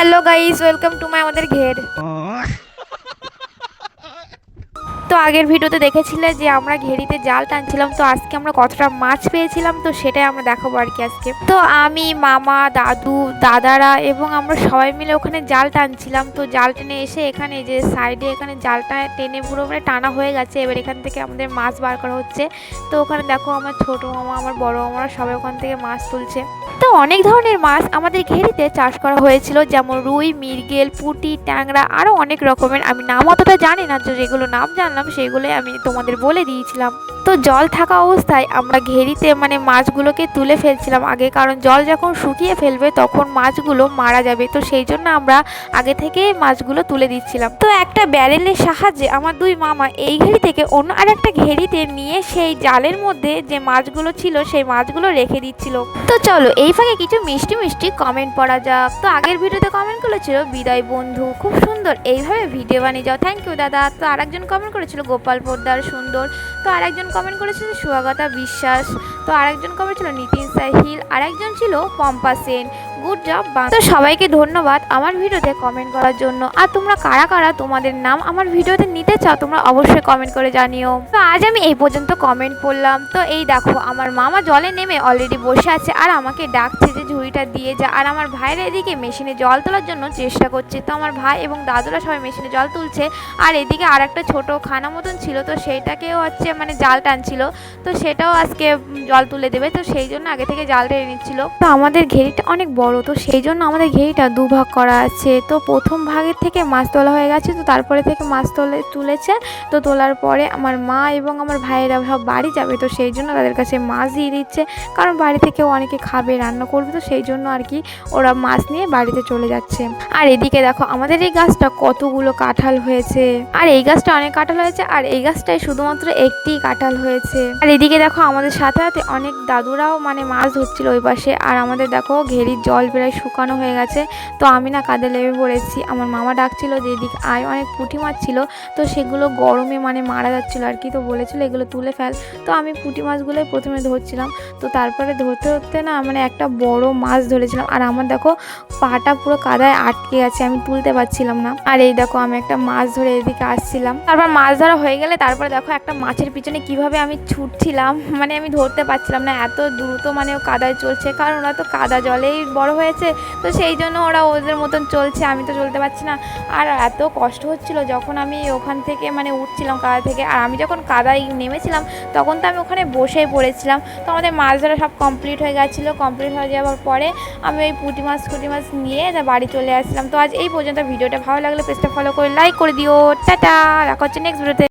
Hello guys, welcome to my আমাদের ঘের। তো আগের ভিডিওতে দেখেছিলে যে আমরা ঘেরিতে জাল টানছিলাম। তো আজকে আমরা কতটা মাছ পেয়েছিলাম তো সেটাই আমরা দেখাবো আর কি আজকে। তো আমি, মামা, দাদু, দাদারা এবং আমরা সবাই মিলে ওখানে জাল টানছিলাম। তো জাল টেনে এসে এখানে যে সাইডে এখানে জালটা টেনে পুরো মানে টানা হয়ে গেছে। এবার এখান থেকে আমাদের মাছ বার করা হচ্ছে। তো ওখানে দেখো আমার ছোট মামা, আমার বড় মামারা সবাই ওখান থেকে মাছ তুলছে। তো অনেক ধরনের মাছ আমাদের ঘেরিতে চাষ করা হয়েছিল, যেমন রুই, মৃগেল, পুঁটি, ট্যাংরা, আরও অনেক রকমের। আমি নাম অতটা জানি না, যেগুলো নাম জানলাম সেগুলোই আমি তোমাদের বলে দিয়েছিলাম। তো জল থাকা অবস্থায় আমরা ঘেরিতে মানে মাছগুলোকে তুলে ফেলছিলাম আগে, কারণ জল যখন শুকিয়ে ফেলবে তখন মাছগুলো মারা যাবে। তো সেই জন্য আমরা আগে থেকে মাছগুলো তুলে দিচ্ছিলাম। তো একটা ব্যারেলের সাহায্যে আমার দুই মামা এই ঘেরি থেকে অন্য আর একটা ঘেরিতে নিয়ে সেই জালের মধ্যে যে মাছগুলো ছিল সেই মাছগুলো রেখে দিচ্ছিল। তো চলো এই ফাঁকে কিছু মিষ্টি মিষ্টি কমেন্ট পড়া যাক। তো আগের ভিডিওতে কমেন্ট করেছিল বিদায় বন্ধু, খুব সুন্দর, এইভাবে ভিডিও বানিয়ে যাও, থ্যাংক ইউ দাদা। তো আরেকজন কমেন্ট করেছিল গোপাল পোদ্দার, সুন্দর। তো আরেকজন কমেন্ট করেছিল সুয়াগতা বিশ্বাস। তো আরেকজন কমেন্ট ছিল নিতিন সাহিল, আরেকজন ছিল পম্পা সেন, গুড জব। তো সবাইকে ধন্যবাদ আমার ভিডিওতে কমেন্ট করার জন্য। আর তোমরা কারা কারা তোমাদের নাম আমার ভিডিওতে নিতে চাও তোমরা অবশ্যই কমেন্ট করে জানিও। তো আজ আমি এই পর্যন্ত কমেন্ট পড়লাম। তো এই দেখো আমার মামা জলে নেমে অলরেডি বসে আছে আর আমাকে ডাকছে যে ঝুড়িটা দিয়ে যা। আর আমার ভাইয়ের এদিকে মেশিনে জল তোলার জন্য চেষ্টা করছে। তো আমার ভাই এবং দাদুরা সবাই মেশিনে জল তুলছে। আর এদিকে আর একটা ছোটো খানা মতন ছিল, তো সেইটাকেও হচ্ছে মানে জাল টানছিল। তো সেটাও আজকে জল তুলে দেবে, তো সেই জন্য আগে থেকে জাল টেনে নিচ্ছিল। তো আমাদের ঘেরিটা অনেক বড়, তো সেই জন্য আমাদের ঘেরিটা দুভাগ করা আছে। তো প্রথম ভাগের থেকে মাছ তোলা হয়ে গেছে, তো তারপরে থেকে মাছ তুলেছে। তো তোলার পরে আমার মা এবং আমার ভাইয়েরা সব বাড়ি যাবে, তো সেই জন্য তাদের কাছে মাছ দিয়ে দিচ্ছে, কারণ বাড়ি থেকেও অনেকে খাবে, রান্না করবে। তো সেই জন্য আর কি ওরা মাছ নিয়ে বাড়িতে চলে যাচ্ছে। আর এদিকে দেখো আমাদের এই গাছটা কতগুলো কাঁঠাল হয়েছে, আর এই গাছটা অনেক কাঁঠাল হয়েছে, আর এই গাছটায় শুধুমাত্র একটি কাঁঠাল হয়েছে। আর এদিকে দেখো আমাদের সাথে সাথে অনেক দাদুরাও মানে মাছ ধরছিল ওই পাশে। আর আমাদের দেখো ঘেরির জল প্রায় শুকানো হয়ে গেছে। তো আমি না কাঁধে লেবে পড়েছি। আমার মামা ডাকছিল যে এদিকে আয়, অনেক পুঁটি মাছ ছিল, তো সেগুলো গরমে মানে মারা যাচ্ছিলো আর কি। তো বলেছিল এগুলো তুলে ফেল। তো আমি পুঁটি মাছগুলোই প্রথমে ধরছিলাম। তো তারপরে ধরতে ধরতে না মানে একটা বড় মাছ ধরেছিলাম। আর আমার দেখো পাটা পুরো কাদায় আটকে গেছে, আমি তুলতে পারছিলাম না। আর এই দেখো আমি একটা মাছ ধরে এদিকে আসছিলাম। তারপর মাছ ধরা হয়ে গেলে তারপরে দেখো একটা মাছের পিছনে কিভাবে আমি ছুটছিলাম, মানে আমি ধরতে পারছিলাম না, এত দ্রুত মানে ও কাদায় চলছে, কারণ ওরা তো কাদা জলেই বড় হয়েছে। তো সেই জন্য ওরা ওদের মতন চলছে, আমি তো চলতে পারছি না। আর এত কষ্ট হচ্ছিল যখন আমি ওখান থেকে মানে উঠছিলাম কাদা থেকে। আর আমি যখন কাদায় নেমেছিলাম তখন তো আমি ওখানে বসেই পড়েছিলাম। তো আমাদের মাছ ধরা সব কমপ্লিট হয়ে গেছিলো। কমপ্লিট হয়ে যাওয়ার পরে আমি ওই পুঁটি মাছ নিয়ে বাড়ি চলে আসলাম। তো আজ এই পর্যন্ত। ভিডিওটা ভালো লাগলে পেজটা ফলো করে লাইক করে দিও। টাটা, দেখা হচ্ছে নেক্সট ভিডিওতে।